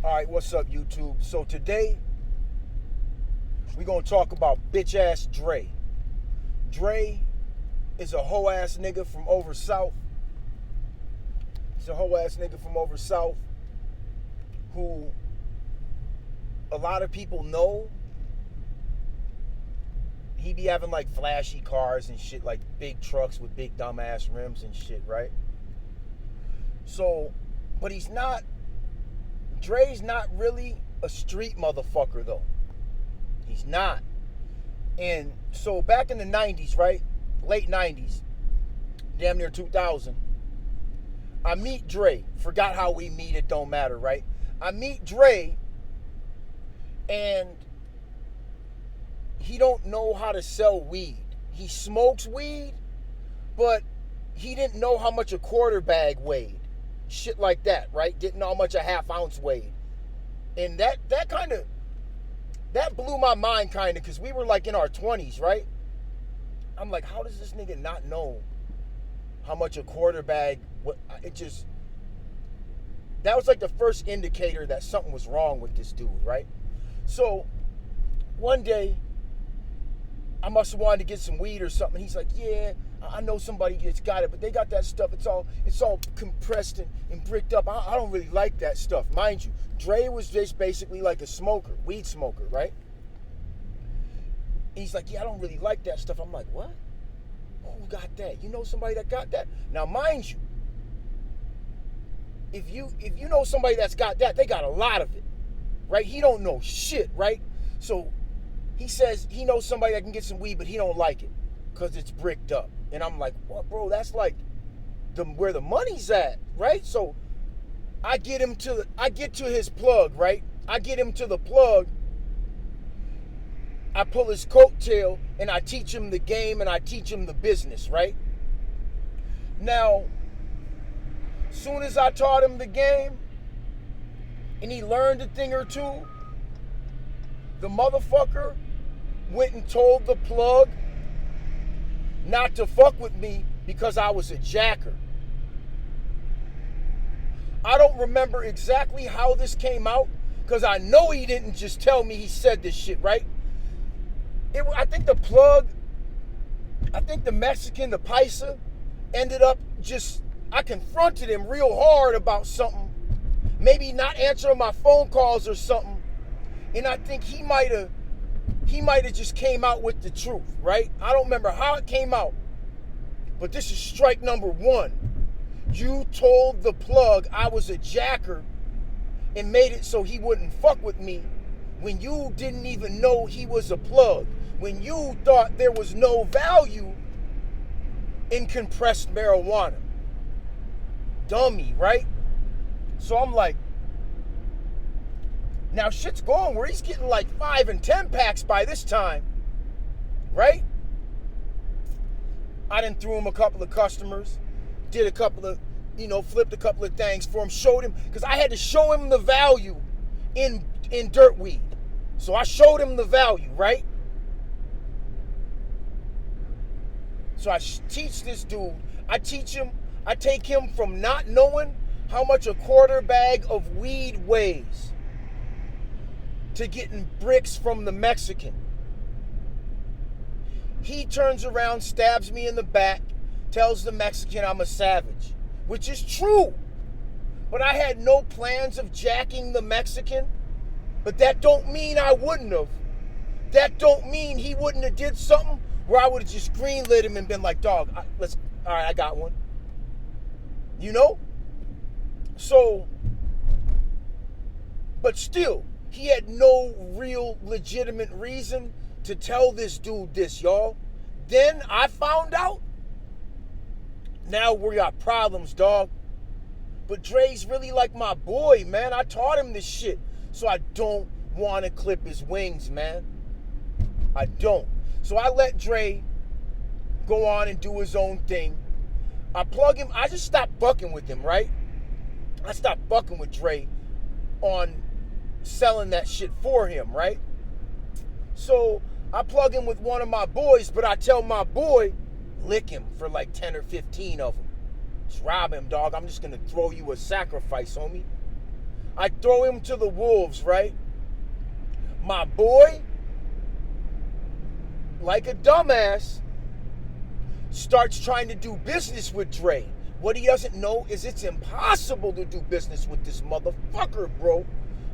Alright, what's up, YouTube? So today, we're going to talk about bitch-ass Dre. Dre is a hoe-ass nigga from over south. He's a hoe-ass nigga from over south who a lot of people know. He be having like flashy cars and shit, like big trucks with big dumbass rims and shit, right? So, but he's not, Dre's not really a street motherfucker though. He's not. And so back in the 90s, right? Late 90s, damn near 2000, I meet Dre. Forgot how we meet, it don't matter, right? I meet Dre and he don't know how to sell weed. He smokes weed, but he didn't know how much a quarter bag weighed. Shit like that, right? Didn't know how much a half ounce weighed. And that blew my mind kind of, because we were like in our 20s, right? I'm like, how does this nigga not know how much a quarter bag, that was like the first indicator that something was wrong with this dude, right? So one day, I must have wanted to get some weed or something. He's like, yeah, I know somebody that's got it, but they got that stuff. It's all compressed and bricked up. I don't really like that stuff. Mind you, Dre was just basically like a smoker, weed smoker, right? And he's like, yeah, I don't really like that stuff. I'm like, what? Who got that? You know somebody that got that? Now, mind you, if you know somebody that's got that, they got a lot of it, right? He don't know shit, right? So he says he knows somebody that can get some weed, but he don't like it because it's bricked up. And I'm like, what, bro? That's like where the money's at, right? So I get to his plug, right? I get him to the plug. I pull his coattail and I teach him the game and I teach him the business, right? Now, soon as I taught him the game and he learned a thing or two, the motherfucker went and told the plug not to fuck with me because I was a jacker. I don't remember exactly how this came out, because I know he didn't just tell me he said this shit, right? I think the Mexican, the Paisa, ended up I confronted him real hard about something, maybe not answering my phone calls or something, and I think he might have just came out with the truth, right? I don't remember how it came out, but this is strike number one. You told the plug I was a jacker and made it so he wouldn't fuck with me when you didn't even know he was a plug, when you thought there was no value in compressed marijuana. Dummy, right? So I'm like, now shit's going where he's getting like 5 and 10 packs by this time, right? I done threw him a couple of customers, did a couple of, flipped a couple of things for him, showed him, because I had to show him the value in dirt weed. So I showed him the value, right? So I teach this dude, I take him from not knowing how much a quarter bag of weed weighs to getting bricks from the Mexican. He turns around, stabs me in the back, tells the Mexican I'm a savage, which is true. But I had no plans of jacking the Mexican. But that don't mean I wouldn't have. That don't mean he wouldn't have did something where I would have just greenlit him and been like, dog, all right, I got one. You know? So, but still, he had no real legitimate reason to tell this dude this, y'all. Then I found out. Now we got problems, dog. But Dre's really like my boy, man. I taught him this shit. So I don't want to clip his wings, man. I don't. So I let Dre go on and do his own thing. I plug him. I just stopped fucking with him, right? I stopped fucking with Dre on selling that shit for him, right? So I plug him with one of my boys, but I tell my boy, lick him for like 10 or 15 of them. Just rob him, dog. I'm just going to throw you a sacrifice, homie. I throw him to the wolves, right? My boy, like a dumbass, starts trying to do business with Dre. What he doesn't know is it's impossible to do business with this motherfucker, bro.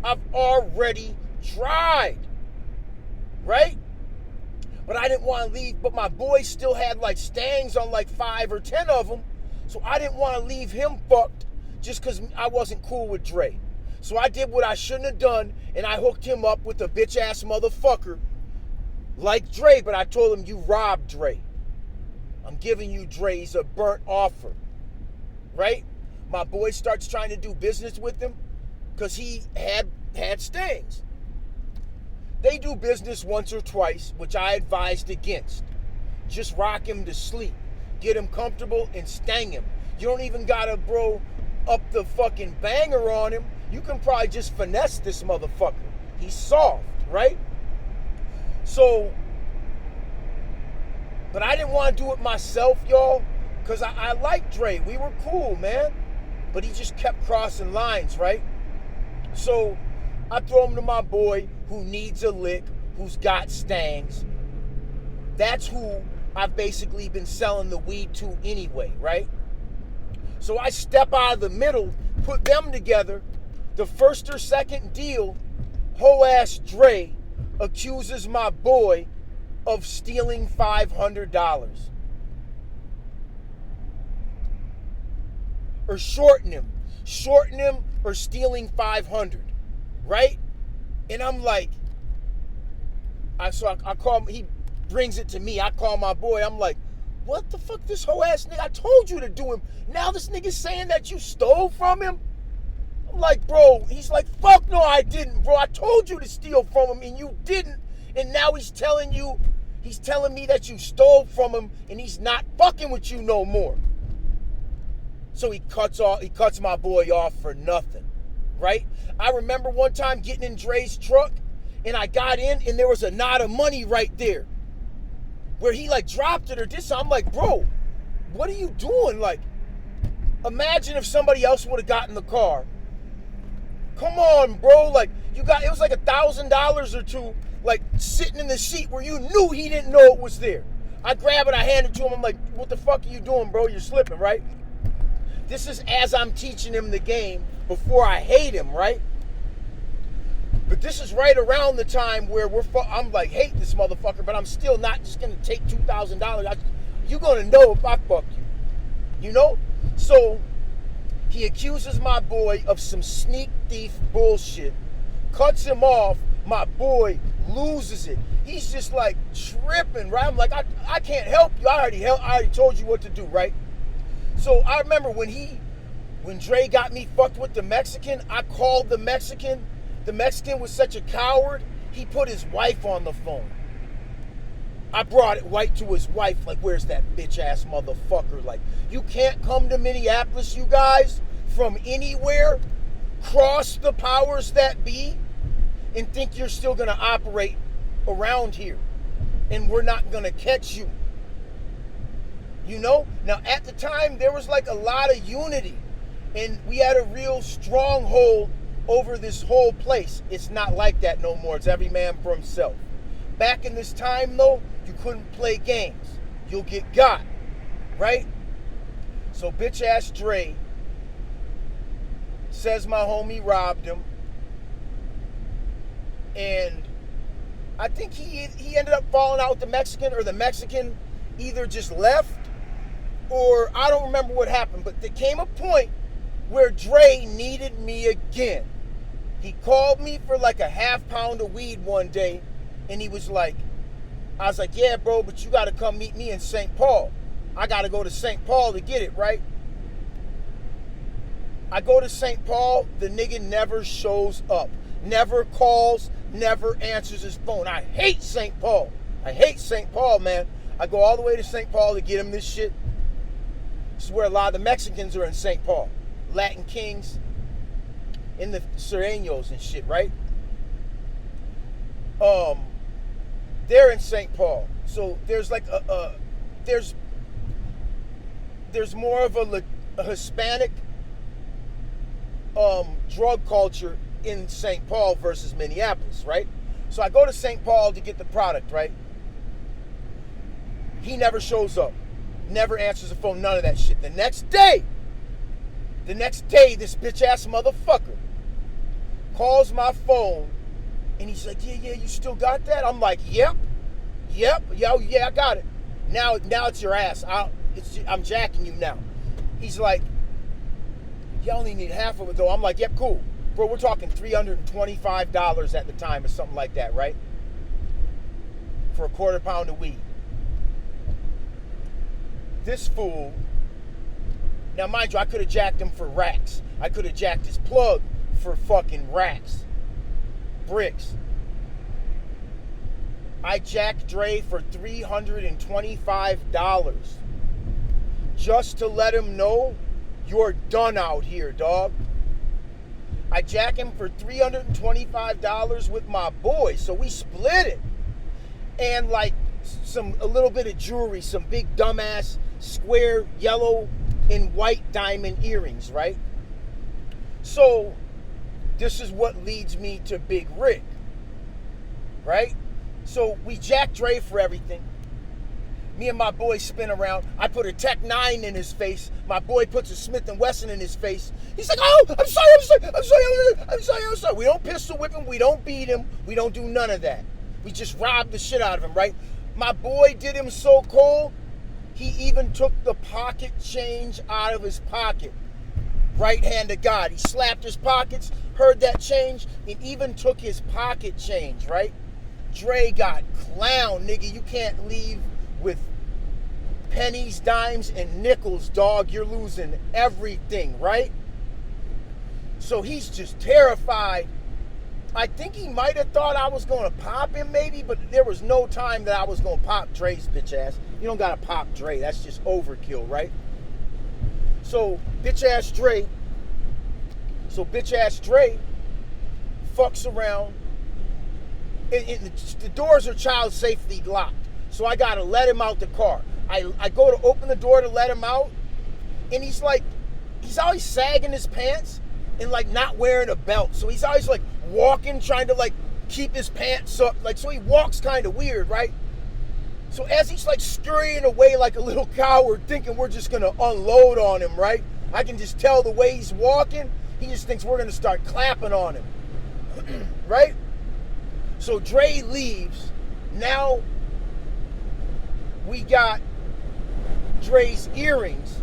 I've already tried, right? But I didn't want to leave. But my boy still had like stangs on like 5 or 10 of them. So I didn't want to leave him fucked just because I wasn't cool with Dre. So I did what I shouldn't have done, and I hooked him up with a bitch-ass motherfucker like Dre, but I told him, you robbed Dre. I'm giving you Dre's a burnt offer, right? My boy starts trying to do business with him because he had stangs. They do business once or twice, which I advised against. Just rock him to sleep. Get him comfortable and stang him. You don't even gotta, bro, up the fucking banger on him. You can probably just finesse this motherfucker. He's soft, right? So, but I didn't want to do it myself, y'all, because I like Dre. We were cool, man. But he just kept crossing lines, right? So I throw him to my boy who needs a lick, who's got stangs. That's who I've basically been selling the weed to anyway, right? So I step out of the middle, put them together. The first or second deal, hoe-ass Dre accuses my boy of stealing $500. Or shorting him or stealing 500, right? And I'm like, I call him, he brings it to me. I call my boy. I'm like, what the fuck, this whole ass nigga? I told you to do him. Now this nigga's saying that you stole from him? I'm like, bro, he's like, fuck no, I didn't, bro. I told you to steal from him and you didn't. And now he's telling me that you stole from him and he's not fucking with you no more. So he cuts my boy off for nothing, right? I remember one time getting in Dre's truck and I got in and there was a knot of money right there where he like dropped it or did something. I'm like, bro, what are you doing? Like, imagine if somebody else would have gotten the car. Come on, bro. Like, it was like $1,000 or two, like sitting in the seat where you knew he didn't know it was there. I grab it, I hand it to him. I'm like, what the fuck are you doing, bro? You're slipping, right? This is as I'm teaching him the game before I hate him, right? But this is right around the time where I'm like, hate this motherfucker, but I'm still not just going to take $2,000. You're going to know if I fuck you. You know? So he accuses my boy of some sneak thief bullshit, cuts him off. My boy loses it. He's just like tripping, right? I'm like, I can't help you. I already told you what to do, right? So I remember when Dre got me fucked with the Mexican, I called the Mexican. The Mexican was such a coward, he put his wife on the phone. I brought it right to his wife, like, where's that bitch-ass motherfucker? Like, you can't come to Minneapolis, you guys, from anywhere, cross the powers that be, and think you're still going to operate around here, and we're not going to catch you. You know? Now, at the time, there was like a lot of unity, and we had a real stronghold over this whole place. It's not like that no more. It's every man for himself. Back in this time, though, you couldn't play games. You'll get got, right? So bitch-ass Dre says my homie robbed him, and I think he ended up falling out with the Mexican, or the Mexican either just left, or I don't remember what happened, but there came a point where Dre needed me again. He called me for like a half pound of weed one day, and he was like, I was like, yeah, bro, but you got to come meet me in St. Paul. I got to go to St. Paul to get it, right? I go to St. Paul, the nigga never shows up, never calls, never answers his phone. I hate St. Paul. I hate St. Paul, man. I go all the way to St. Paul to get him this shit. This is where a lot of the Mexicans are in St. Paul. Latin Kings, in the Sureños and shit, right? They're in St. Paul. So there's like there's more of a Hispanic drug culture in St. Paul versus Minneapolis, right? So I go to St. Paul to get the product, right? He never shows up, never answers the phone, none of that shit. The next day, this bitch ass motherfucker calls my phone and he's like, yeah, you still got that? I'm like, yep, yeah, I got it. Now it's your ass. I'm jacking you now. He's like, you only need half of it though. I'm like, yep, cool. Bro, we're talking $325 at the time or something like that, right? For a quarter pound of weed. This fool, now mind you, I could have jacked him for racks. I could have jacked his plug for fucking racks. Bricks. I jacked Dre for $325 just to let him know you're done out here, dog. I jack him for $325 with my boy, so we split it. And like a little bit of jewelry, some big dumbass square yellow and white diamond earrings, right? So this is what leads me to Big Rick, right? So we jack Dre for everything. Me and my boy spin around. I put a Tech 9 in his face. My boy puts a Smith & Wesson in his face. He's like, oh, I'm sorry. We don't pistol whip him. We don't beat him. We don't do none of that. We just robbed the shit out of him, right? My boy did him so cold, he even took the pocket change out of his pocket. Right hand of God. He slapped his pockets, heard that change, and even took his pocket change, right? Dre got clown, nigga. You can't leave with pennies, dimes, and nickels, dog. You're losing everything, right? So he's just terrified. I think he might have thought I was going to pop him maybe, but there was no time that I was going to pop Dre's bitch ass. You don't got to pop Dre. That's just overkill, right? So bitch ass Dre fucks around. The doors are child safety locked. So I got to let him out the car. I go to open the door to let him out. And he's always sagging his pants and like not wearing a belt. So he's always like walking, trying to like keep his pants up. Like, so he walks kind of weird, right? So as he's like scurrying away like a little coward, thinking we're just going to unload on him, right? I can just tell the way he's walking. He just thinks we're going to start clapping on him, right? So Dre leaves. Now we got Dre's earrings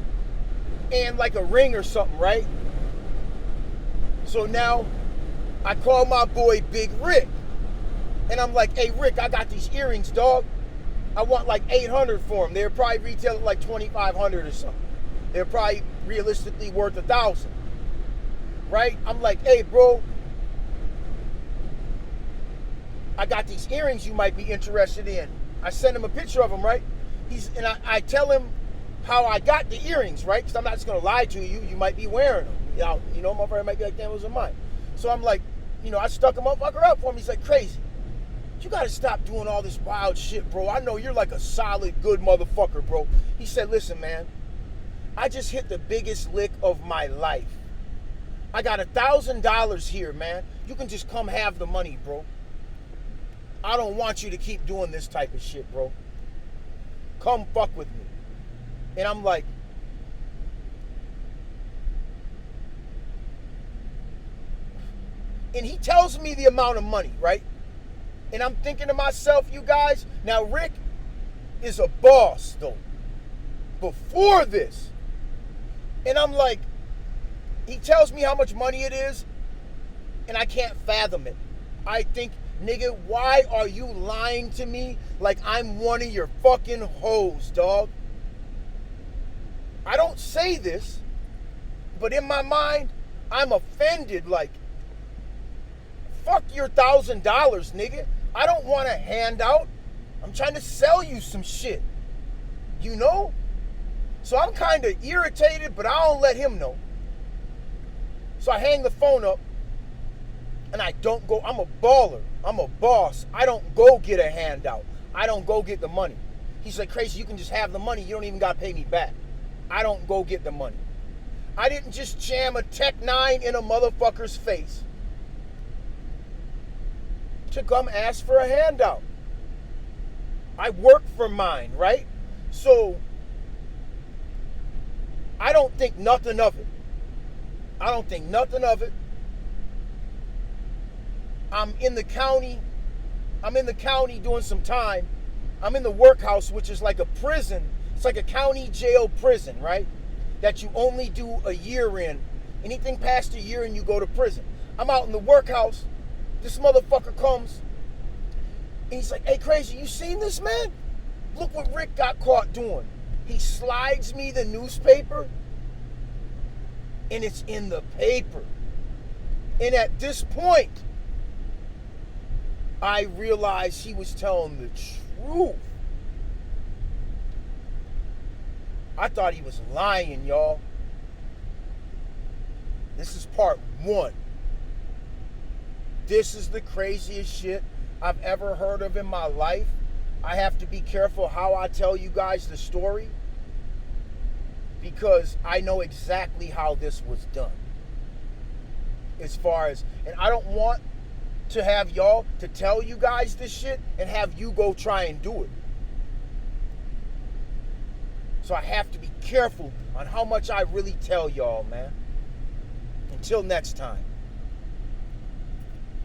and like a ring or something, right? So now I call my boy Big Rick. And I'm like, hey, Rick, I got these earrings, dog. I want like $800 for them. They're probably retailing like $2,500 or something. They're probably realistically worth $1,000. Right? I'm like, hey, bro, I got these earrings you might be interested in. I send him a picture of them, right? I tell him how I got the earrings, right? Because I'm not just going to lie to you. You might be wearing them. You know, motherfucker might be like, damn, those are mine. So I'm like, I stuck a motherfucker up for him. He's like, crazy. You got to stop doing all this wild shit, bro. I know you're like a solid, good motherfucker, bro. He said, listen, man, I just hit the biggest lick of my life. I got $1,000 here, man. You can just come have the money, bro. I don't want you to keep doing this type of shit, bro. Come fuck with me. And I'm like, and he tells me the amount of money, right? And I'm thinking to myself, you guys, now Rick is a boss, though, before this. And I'm like, he tells me how much money it is, and I can't fathom it. I think, nigga, why are you lying to me like I'm one of your fucking hoes, dog? I don't say this, but in my mind, I'm offended. Like, fuck your $1,000, nigga. I don't want a handout. I'm trying to sell you some shit. You know? So I'm kind of irritated, but I don't let him know. So I hang the phone up, and I don't go. I'm a baller. I'm a boss. I don't go get a handout. I don't go get the money. He's like, crazy, you can just have the money. You don't even got to pay me back. I don't go get the money. I didn't just jam a Tech 9 in a motherfucker's face to come ask for a handout. I work for mine, right? So I don't think nothing of it. I don't think nothing of it. I'm in the county doing some time. I'm in the workhouse, which is like a prison. It's like a county jail prison, right? That you only do a year in. Anything past a year and you go to prison. I'm out in the workhouse. This motherfucker comes and he's like, hey, Crazy, you seen this, man? Look what Rick got caught doing. He slides me the newspaper and it's in the paper. And at this point, I realized he was telling the truth. I thought he was lying, y'all. This is part 1. This is the craziest shit I've ever heard of in my life. I have to be careful how I tell you guys the story because I know exactly how this was done. As far as, and I don't want to have y'all to tell you guys this shit and have you go try and do it. So I have to be careful on how much I really tell y'all, man. Until next time.